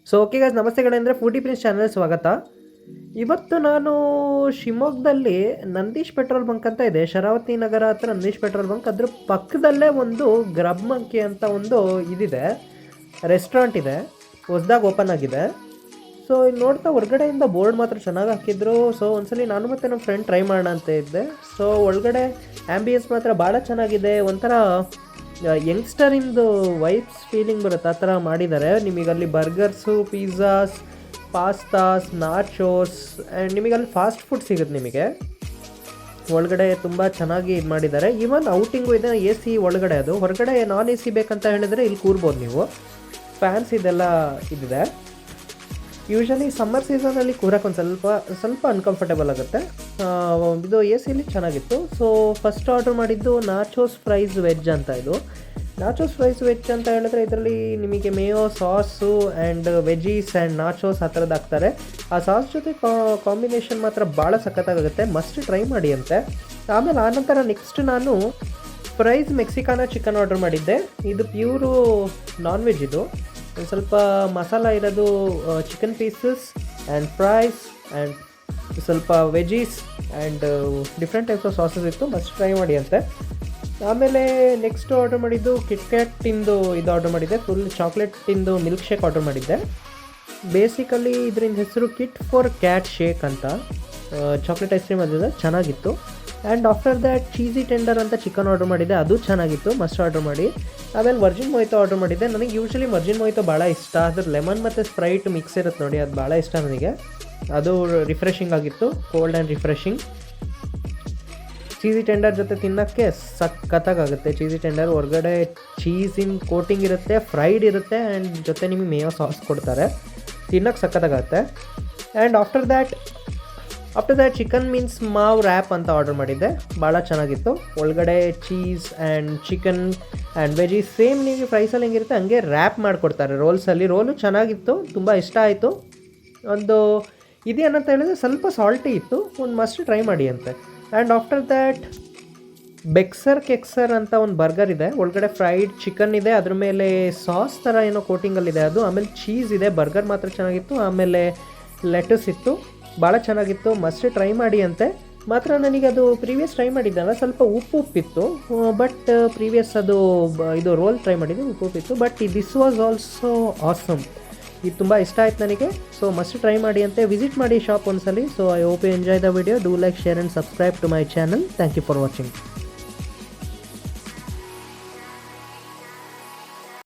So okay guys, ನಮಸ್ತೆ ಅಂದರೆ foodie prince channel ಸ್ವಾಗತ. ಇವತ್ತು ನಾನು ಶಿವಮೊಗ್ಗದಲ್ಲಿ ನಂದೀಶ್ ಪೆಟ್ರೋಲ್ ಬಂಕ್ ಅಂತ ಇದೆ, ಶರಾವತಿ ನಗರ ಹತ್ರ ನಂದೀಶ್ ಪೆಟ್ರೋಲ್ ಬಂಕ್. ಅದ್ರ ಪಕ್ಕದಲ್ಲೇ ಒಂದು ಗ್ರಬ್ ಮಂಕಿ ಅಂತ ಒಂದು ಇದಿದೆ, ರೆಸ್ಟೋರೆಂಟ್ ಇದೆ, ಹೊಸದಾಗಿ ಓಪನ್ ಆಗಿದೆ. ಸೊ ಇಲ್ಲಿ ನೋಡ್ತಾ ಹೊರಗಡೆಯಿಂದ ಬೋರ್ಡ್ ಮಾತ್ರ ಚೆನ್ನಾಗಿ ಹಾಕಿದ್ರು. ಸೊ ಒಂದ್ಸಲಿ ನಾನು ಮತ್ತು ನಮ್ಮ ಫ್ರೆಂಡ್ ಟ್ರೈ ಮಾಡೋಣ ಅಂತ ಇದ್ದೆ. ಸೊ ಒಳಗಡೆ ಆ್ಯಂಬಿಯನ್ಸ್ ಮಾತ್ರ ಭಾಳ ಚೆನ್ನಾಗಿದೆ, ಒಂಥರ ಯಂಗ್ಸ್ಟರಿಂದು ವೈಬ್ಸ್ ಫೀಲಿಂಗ್ ಬರುತ್ತೆ, ಆ ಥರ ಮಾಡಿದ್ದಾರೆ. ನಿಮಗಲ್ಲಿ burgers, pizzas, pastas, ನಾಚೋಸ್ and ನಿಮಗಲ್ಲಿ fast food ಸಿಗುತ್ತೆ. ನಿಮಗೆ ಒಳಗಡೆ ತುಂಬ ಚೆನ್ನಾಗಿ ಇದು ಮಾಡಿದ್ದಾರೆ. ಈವನ್ ಔಟಿಂಗು ಇದೆ, ಎ ಸಿ ಒಳಗಡೆ. ಅದು ಹೊರಗಡೆ ನಾನ್ ಎ ಸಿ ಬೇಕಂತ ಹೇಳಿದರೆ ಇಲ್ಲಿ ಕೂರ್ಬೋದು ನೀವು. ಫ್ಯಾನ್ಸ್ ಇದೆಲ್ಲ ಇದಿದೆ. ಯೂಶ್ವಲಿ ಸಮ್ಮರ್ ಸೀಸನಲ್ಲಿ ಕೂರಕ್ಕೆ ಒಂದು ಸ್ವಲ್ಪ ಅನ್ಕಂಫರ್ಟೇಬಲ್ ಆಗುತ್ತೆ. ಇದು ಎ ಸಿಲಿ ಚೆನ್ನಾಗಿತ್ತು. ಸೊ ಫಸ್ಟ್ ಆರ್ಡರ್ ಮಾಡಿದ್ದು ನಾಚೋಸ್ ಫ್ರೈಸ್ ವೆಜ್ ಅಂತ. ಇದು ನಾಚೋಸ್ ಫ್ರೈಸ್ ವೆಜ್ ಅಂತ ಹೇಳಿದ್ರೆ ಇದರಲ್ಲಿ ನಿಮಗೆ Mayo sauce and veggies and ನಾಚೋಸ್ ಆ ಥರದ್ದು ಹಾಕ್ತಾರೆ. ಆ ಸಾಸ್ ಜೊತೆ ಕಾಂಬಿನೇಷನ್ ಮಾತ್ರ ಭಾಳ ಸಖತ್ತಾಗುತ್ತೆ, ಮಸ್ಟ್ ಟ್ರೈ ಮಾಡಿ ಅಂತೆ. ಆಮೇಲೆ ಆನಂತರ ನೆಕ್ಸ್ಟ್ ನಾನು ಫ್ರೈಸ್ ಮೆಕ್ಸಿಕಾನ ಚಿಕನ್ ಆರ್ಡರ್ ಮಾಡಿದ್ದೆ. ಇದು ಪ್ಯೂರು ನಾನ್ ವೆಜ್. ಇದು ಒಂದು ಸ್ವಲ್ಪ ಮಸಾಲ ಇರೋದು chicken pieces and fries and ಸ್ವಲ್ಪ veggies and different types of sauces ಇತ್ತು, ಮಸ್ಟ್ ಟ್ರೈ ಮಾಡಿ ಅಂತೆ. ಆಮೇಲೆ ನೆಕ್ಸ್ಟ್ ಆರ್ಡರ್ ಮಾಡಿದ್ದು ಕಿಟ್ಕ್ಯಾಟಿಂದು ಇದು ಆರ್ಡರ್ ಮಾಡಿದ್ದೆ, ಫುಲ್ ಚಾಕ್ಲೇಟಿಂದು ಮಿಲ್ಕ್ ಶೇಕ್ ಆರ್ಡರ್ ಮಾಡಿದ್ದೆ. ಬೇಸಿಕಲಿ ಇದರಿಂದ ಹೆಸರು ಕಿಟ್ ಫಾರ್ ಕ್ಯಾಟ್ ಶೇಕ್ ಅಂತ. ಚಾಕ್ಲೇಟ್ ಐಸ್ ಕ್ರೀಮ್ ಅದಿದೆ, ಚೆನ್ನಾಗಿತ್ತು. And after that cheesy tender ಅಂತ ಚಿಕನ್ ಆರ್ಡರ್ ಮಾಡಿದ್ದೆ, ಅದು ಚೆನ್ನಾಗಿತ್ತು, ಮಸ್ಟ್ ಆರ್ಡರ್ ಮಾಡಿ. ಆಮೇಲೆ ವರ್ಜಿನ್ ಮೊಯ್ತೋ ಆರ್ಡರ್ ಮಾಡಿದ್ದೆ. ನನಗೆ ಯೂಶ್ವಲಿ ವರ್ಜಿನ್ ಮೊಯ್ತೋ ಭಾಳ ಇಷ್ಟ. ಅದ್ರ ಲೆಮನ್ ಮತ್ತು ಸ್ಪ್ರೈಟ್ ಮಿಕ್ಸ್ ಇರುತ್ತೆ ನೋಡಿ, ಅದು ಭಾಳ ಇಷ್ಟ ನನಗೆ. ಅದು ರಿಫ್ರೆಶಿಂಗ್ ಆಗಿತ್ತು, cold and refreshing. Cheesy tender ಜೊತೆ ತಿನ್ನೋಕ್ಕೆ ಸಖತ್ತಾಗುತ್ತೆ. ಚೀಸಿ ಟೆಂಡರ್ ಹೊರಗಡೆ ಚೀಸಿನ ಕೋಟಿಂಗ್ ಇರುತ್ತೆ, ಫ್ರೈಡ್ ಇರುತ್ತೆ ಆ್ಯಂಡ್ ಜೊತೆ ನಿಮಗೆ ಮೇಯೋ ಸಾಸ್ ಕೊಡ್ತಾರೆ, ತಿನ್ನೋಕ್ಕೆ ಸಖತ್ತಾಗುತ್ತೆ. And after that chicken means ಮಾವ್ ರ್ಯಾಪ್ ಅಂತ ಆರ್ಡರ್ ಮಾಡಿದ್ದೆ, ಭಾಳ ಚೆನ್ನಾಗಿತ್ತು. ಒಳಗಡೆ cheese and chicken and veggies same ನಿಮಗೆ ಫ್ರೈಸಲ್ಲಿ ಹೆಂಗಿರುತ್ತೆ ಹಂಗೆ ರ್ಯಾಪ್ ಮಾಡಿಕೊಡ್ತಾರೆ ರೋಲ್ಸಲ್ಲಿ. ರೋಲು ಚೆನ್ನಾಗಿತ್ತು, ತುಂಬ ಇಷ್ಟ ಆಯಿತು. ಒಂದು ಇದೇನಂತ ಹೇಳಿದ್ರೆ ಸ್ವಲ್ಪ ಸಾಲ್ಟಿ ಇತ್ತು, ಒಂದು ಮಸ್ಟ್ ಟ್ರೈ ಮಾಡಿ ಅಂತೆ. ಆ್ಯಂಡ್ ಆಫ್ಟರ್ ದ್ಯಾಟ್ ಬೆಕ್ಸರ್ ಕೆಕ್ಸರ್ ಅಂತ ಒಂದು ಬರ್ಗರ್ ಇದೆ, ಒಳಗಡೆ ಫ್ರೈಡ್ ಚಿಕನ್ ಇದೆ, ಅದ್ರ ಮೇಲೆ ಸಾಸ್ ಥರ ಏನೋ ಕೋಟಿಂಗಲ್ಲಿದೆ ಅದು. ಆಮೇಲೆ ಚೀಸ್ ಇದೆ, ಬರ್ಗರ್ ಮಾತ್ರ ಚೆನ್ನಾಗಿತ್ತು. ಆಮೇಲೆ ಲೆಟಸ್ ಇತ್ತು, ಭಾಳ ಚೆನ್ನಾಗಿತ್ತು, ಮಸ್ಟ್ ಟ್ರೈ ಮಾಡಿ ಅಂತೆ. ಮಾತ್ರ ನನಗೆ ಅದು ಪ್ರೀವಿಯಸ್ ಟ್ರೈ ಮಾಡಿದ್ದಲ್ಲ, ಸ್ವಲ್ಪ ಉಪ್ಪಿತ್ತು. ಬಟ್ ಪ್ರೀವಿಯಸ್ ಇದು ರೋಲ್ ಟ್ರೈ ಮಾಡಿದ್ದು ಉಪ್ಪಿತ್ತು. But this was also awesome. ಇದು ತುಂಬ ಇಷ್ಟ ಆಯ್ತು ನನಗೆ. ಸೊ ಮಸ್ಟ್ ಟ್ರೈ ಮಾಡಿ ಅಂತೆ, ವಿಸಿಟ್ ಮಾಡಿ ಶಾಪ್ ಒಂದ್ಸಲಿ. So I hope you enjoy the video. Do like, share and subscribe to my channel. Thank you for watching.